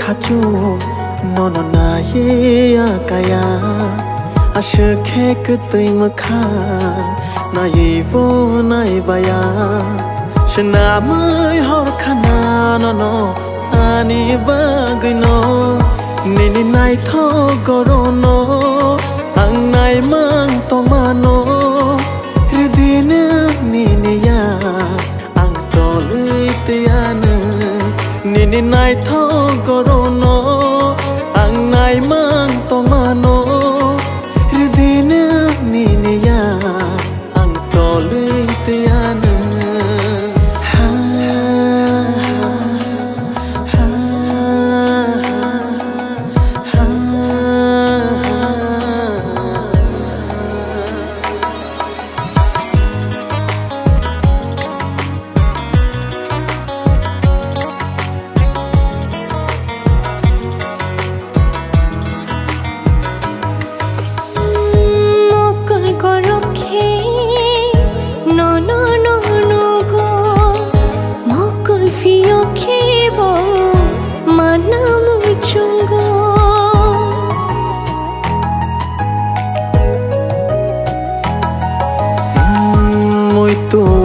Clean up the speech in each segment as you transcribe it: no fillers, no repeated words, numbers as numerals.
खाचु नोनो नाये आकाया आशु खेक तुई मखा नाये वो नाय बाया शनामय हर खाना नोनो आनी बागनो निनी नाय थो गरोनो आं नाय mang tomano hridina niya ang tolui tiana nini nai tho gorono ang nai mang tomano hridina niya ang tolui tiana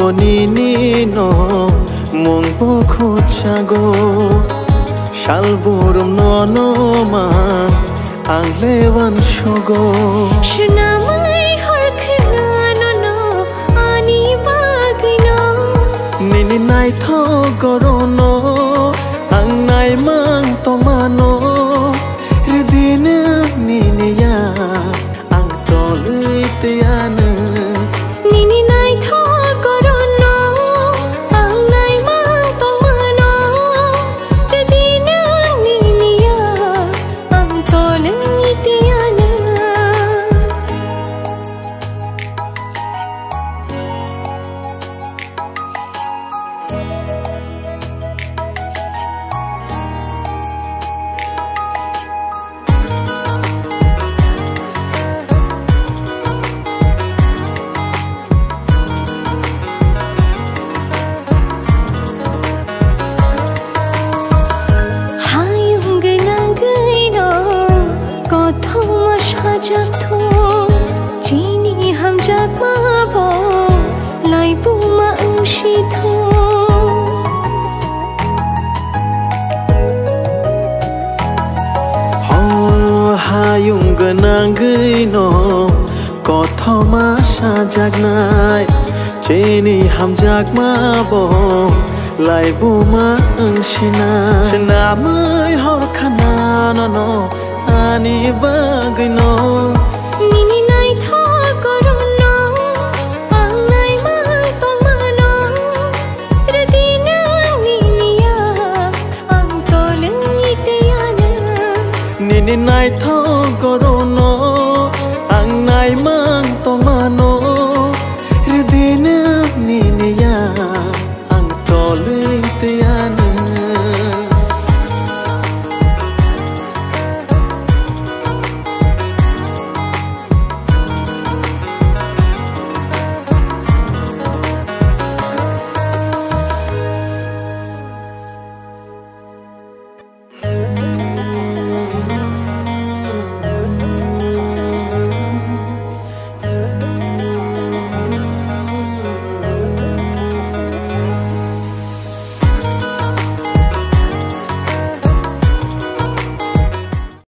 Nino mong boko chago shalburum nono ma ang lewan shogo shnamai harkhna nono ani bagno nini nai tho gorono ang nai mang tomano hridina niniya ang tolui tiana nini nai tho jatuh Cini ham jak mabo Lai buma engsi thu Ho hayung genang gino Ko thoma sajak nai Cini ham jak mabo Lai buma engsi na Senamai hor khana no ani bagno